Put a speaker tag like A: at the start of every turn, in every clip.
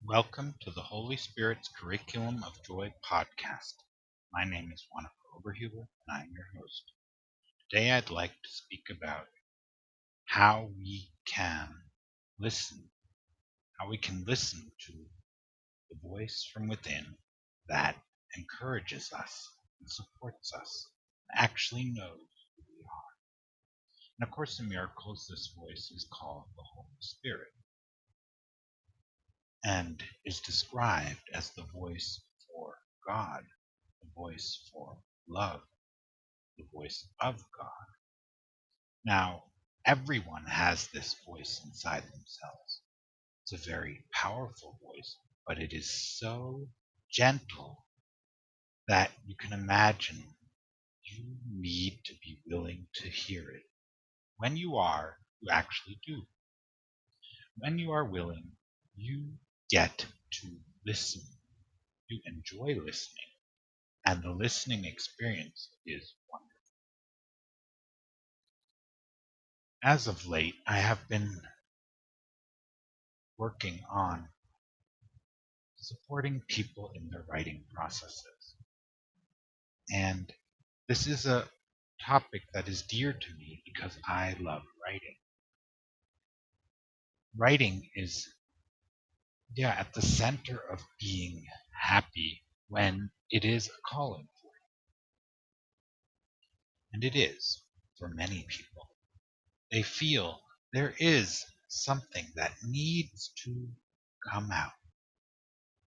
A: Welcome to the Holy Spirit's Curriculum of Joy podcast. My name is Juan Oberhuber, and I'm your host. Today I'd like to speak about how we can listen, how we can listen to the voice from within that encourages us and supports us, actually knows who we are. In A Course in Miracles, this voice is called the Holy Spirit and is described as the voice for God, the voice for love, the voice of God. Now, everyone has this voice inside themselves. It's a very powerful voice, but it is so gentle that you can imagine you need to be willing to hear it. When you are, you actually do. When you are willing, you get to listen. You enjoy listening, and the listening experience is wonderful. As of late, I have been working on supporting people in their writing processes. And this is a topic that is dear to me because I love writing. Writing is, at the center of being happy when it is a calling for you. And it is for many people. They feel there is something that needs to come out,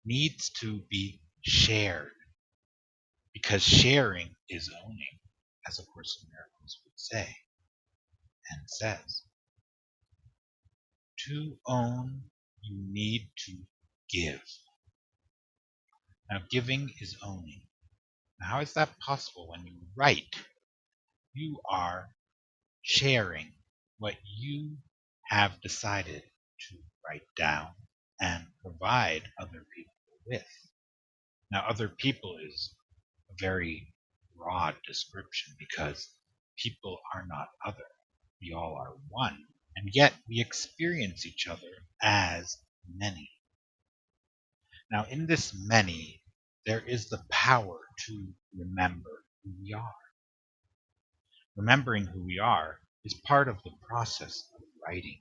A: needs to be shared, because sharing is owning, as A Course in Miracles would say and says. To own, you need to give. Now, giving is owning. Now, how is that possible? When you write, you are sharing what you have decided to write down and provide other people with. Now, other people is a very broad description because people are not other. We all are one, and yet we experience each other as many. Now, in this many, there is the power to remember who we are. Remembering who we are is part of the process of writing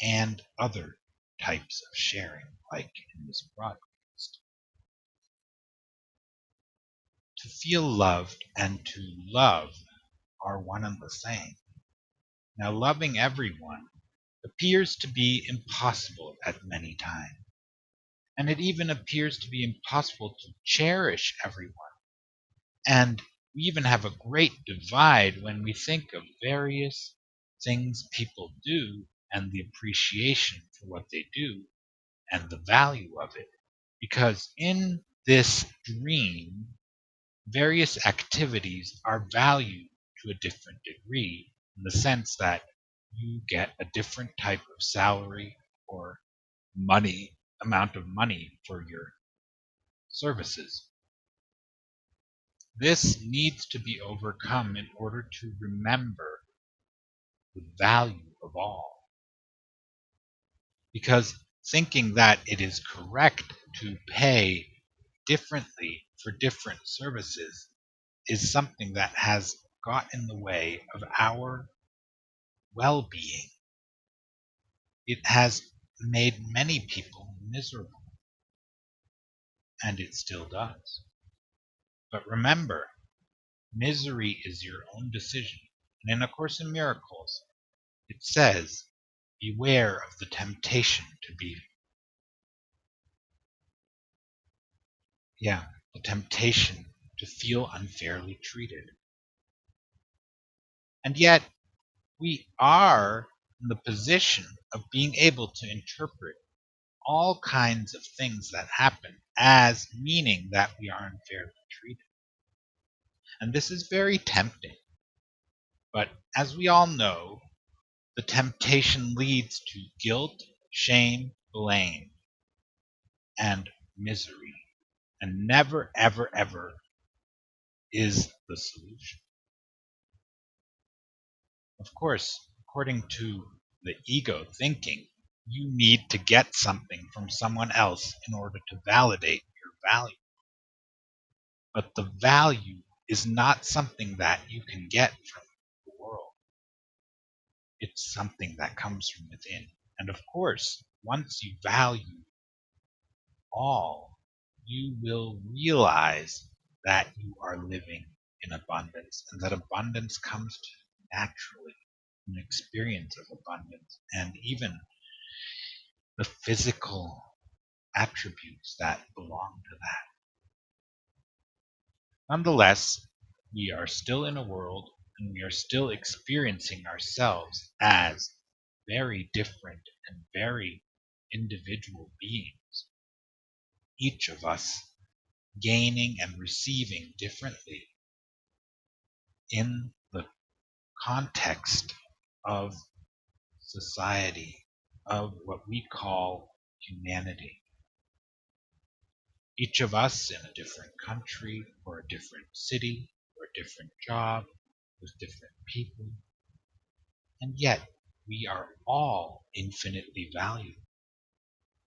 A: and other types of sharing, like in this broadcast. To feel loved and to love are one and the same. Now, loving everyone appears to be impossible at many times, and it even appears to be impossible to cherish everyone. And we even have a great divide when we think of various things people do and the appreciation for what they do and the value of it. Because in this dream, various activities are valued to a different degree in the sense that you get a different type of salary or amount of money for your services. This needs to be overcome in order to remember the value of all. Because thinking that it is correct to pay differently for different services is something that has got in the way of our well being. It has made many people miserable, and it still does. But remember, misery is your own decision. And in A Course in Miracles, it says, beware of the temptation to the temptation to feel unfairly treated. And yet, we are in the position of being able to interpret all kinds of things that happen as meaning that we are unfairly treated. And this is very tempting. But as we all know, the temptation leads to guilt, shame, blame, and misery. And never, ever, ever is the solution. Of course, according to the ego thinking, You need to get something from someone else in order to validate your value. But the value is not something that you can get from the world. It's something that comes from within. And of course, once you value all, you will realize that you are living in abundance and that abundance comes to you naturally, an experience of abundance, and even the physical attributes that belong to that. Nonetheless, we are still in a world and we are still experiencing ourselves as very different and very individual beings, each of us gaining and receiving differently in the context of society, of what we call humanity. Each of us in a different country or a different city or a different job with different people, and yet we are all infinitely valuable.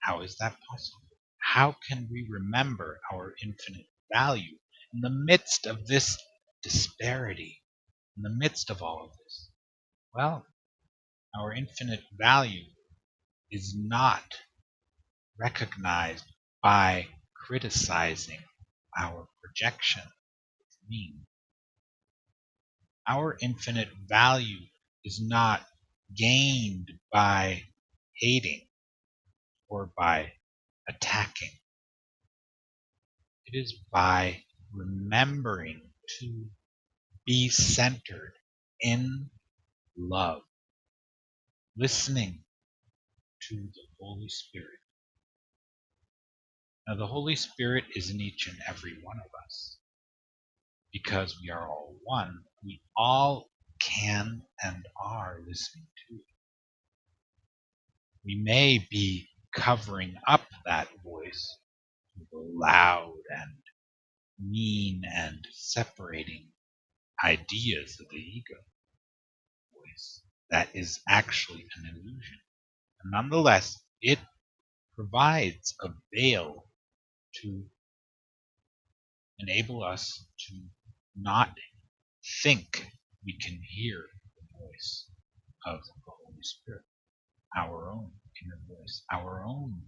A: How is that possible? How can we remember our infinite value in the midst of this disparity, in the midst of all of this? Well, our infinite value is not recognized by criticizing our projection of mean. Our infinite value is not gained by hating or by attacking. It is by remembering to be centered in love, listening to the Holy Spirit. Now, the Holy Spirit is in each and every one of us. Because we are all one, we all can and are listening to it. We may be covering up that voice with a loud and mean and separating ideas of the ego voice that is actually an illusion. And nonetheless, it provides a veil to enable us to not think we can hear the voice of the Holy Spirit, our own inner voice, our own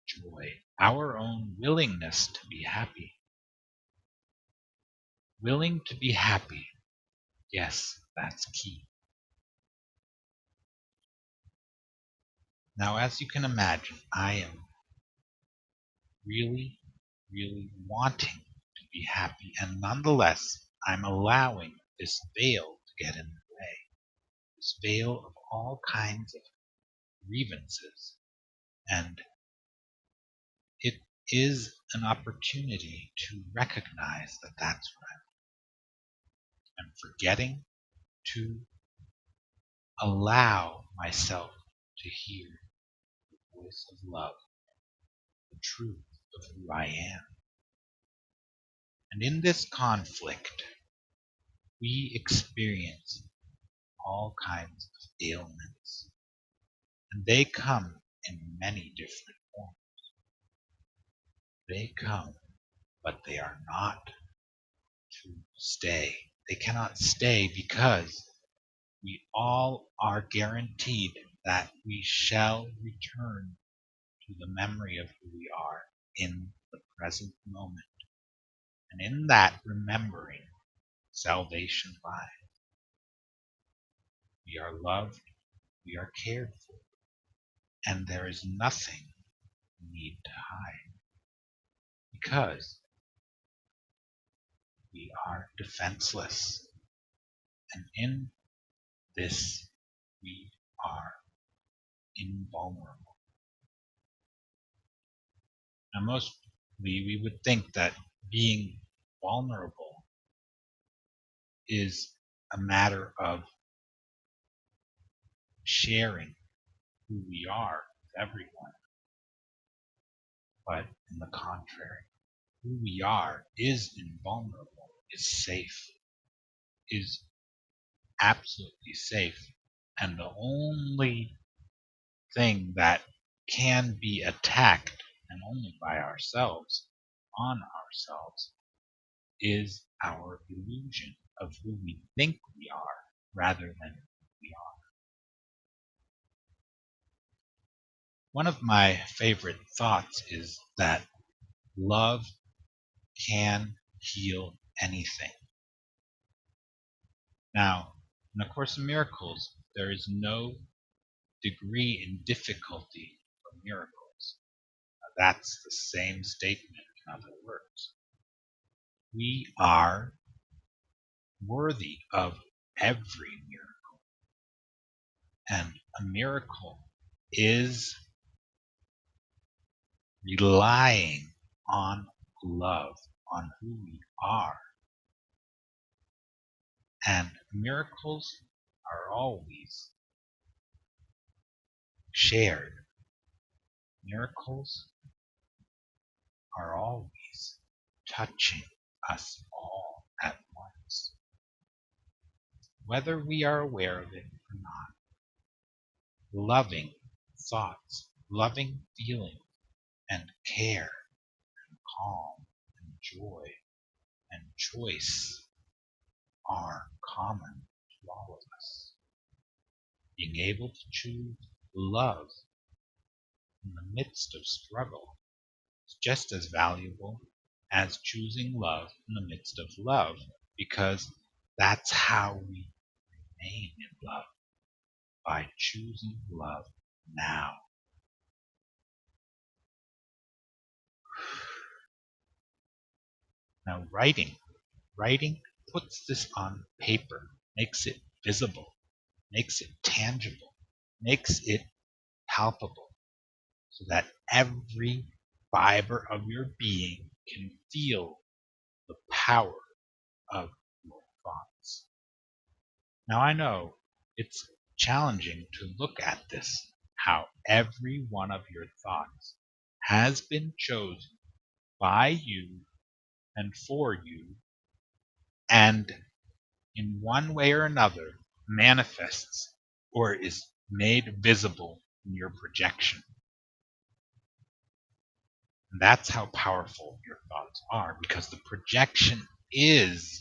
A: joy, our own willingness to be happy. Willing to be happy, yes, that's key. Now, as you can imagine, I am really, really wanting to be happy, and nonetheless, I'm allowing this veil to get in the way. This veil of all kinds of grievances. And it is an opportunity to recognize that that's what I'm forgetting to allow myself to hear the voice of love, the truth of who I am. And in this conflict, we experience all kinds of ailments, and they come in many different forms. They come, but they are not to stay. They cannot stay because we all are guaranteed that we shall return to the memory of who we are in the present moment. And in that remembering, salvation lies. We are loved, we are cared for, and there is nothing we need to hide because we are defenseless. And in this, we are invulnerable. Now, mostly we would think that being vulnerable is a matter of sharing who we are with everyone. But in the contrary, who we are is invulnerable, is safe, is absolutely safe. And the only thing that can be attacked, and only by ourselves, on ourselves, is our illusion of who we think we are rather than who we are. One of my favorite thoughts is that love can heal anything. Now, in A Course in Miracles, there is no degree in difficulty for miracles. Now, that's the same statement, in other words. We are worthy of every miracle. And a miracle is relying on love, on who we are. And miracles are always shared. Miracles are always touching us all at once, whether we are aware of it or not. Loving thoughts, loving feelings, and care, and calm, and joy, and choice are common to all of us. Being able to choose love in the midst of struggle is just as valuable as choosing love in the midst of love, because that's how we remain in love, by choosing love now. Now, writing puts this on paper, makes it visible, makes it tangible, makes it palpable, so that every fiber of your being can feel the power of your thoughts. Now, I know it's challenging to look at this, how every one of your thoughts has been chosen by you and for you, and in one way or another manifests or is made visible in your projection. And that's how powerful your thoughts are, because the projection is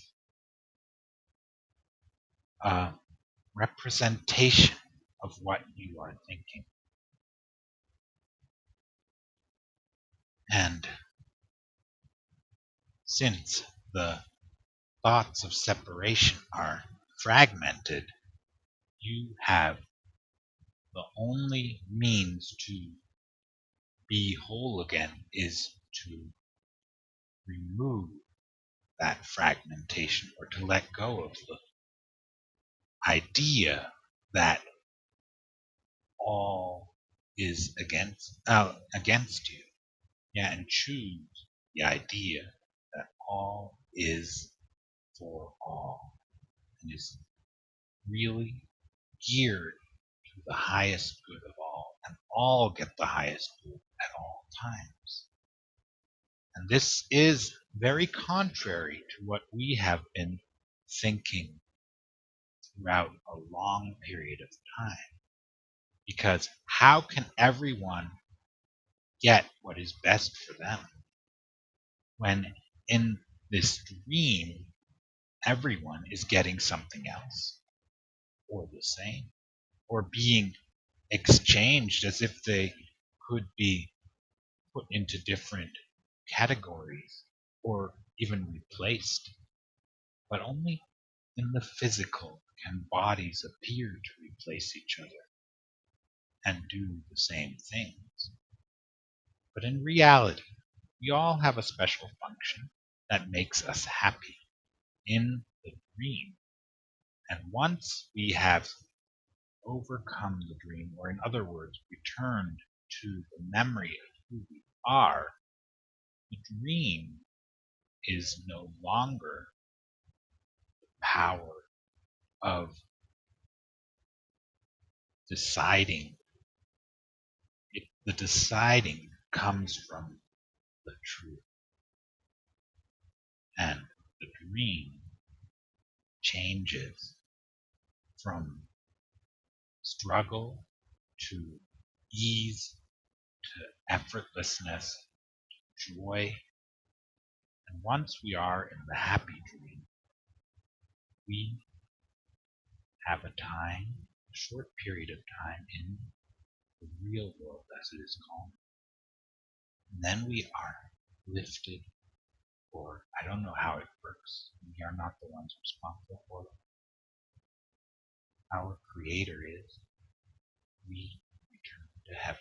A: a representation of what you are thinking. And since the thoughts of separation are fragmented, you have the only means to be whole again is to remove that fragmentation, or to let go of the idea that all is against you. Yeah, and choose the idea that all is for all, and is really geared to the highest good of all, and all get the highest good at all times. And this is very contrary to what we have been thinking throughout a long period of time. Because how can everyone get what is best for them when in this dream everyone is getting something else, or the same, or being exchanged as if they could be put into different categories, or even replaced? But only in the physical can bodies appear to replace each other and do the same things. But in reality, we all have a special function that makes us happy in the dream. And once we have overcome the dream, or in other words, returned to the memory of who we are, the dream is no longer the power of deciding. The deciding comes from the truth. And the dream changes from struggle to ease to effortlessness, joy. And once we are in the happy dream, we have a time, a short period of time in the real world, as it is called. And then we are lifted, or I don't know how it works. We are not the ones responsible for it. Our Creator is. We return to heaven.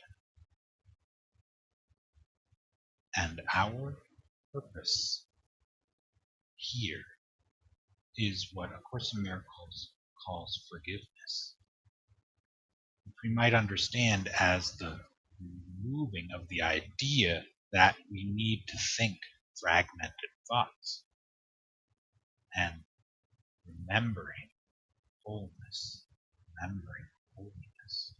A: And our purpose here is what A Course in Miracles calls forgiveness, which we might understand as the removing of the idea that we need to think fragmented thoughts and remembering wholeness, remembering holiness.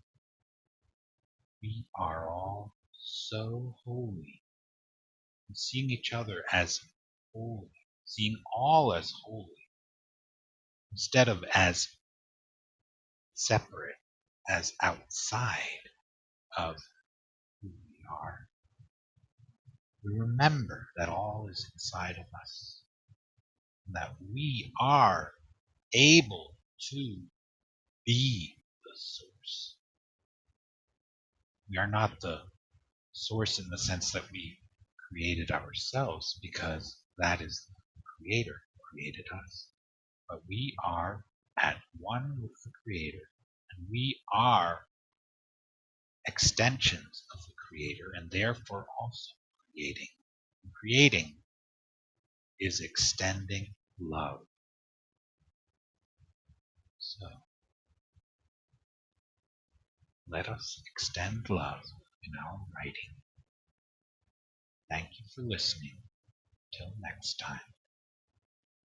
A: We are all so holy, and seeing each other as holy, seeing all as holy, instead of as separate, as outside of who we are. We remember that all is inside of us, and that we are able to be the source. We are not the source in the sense that we created ourselves, because that is the Creator who created us. But we are at one with the Creator, and we are extensions of the Creator, and therefore also creating. And creating is extending love. So let us extend love in our writing. Thank you for listening. Till next time.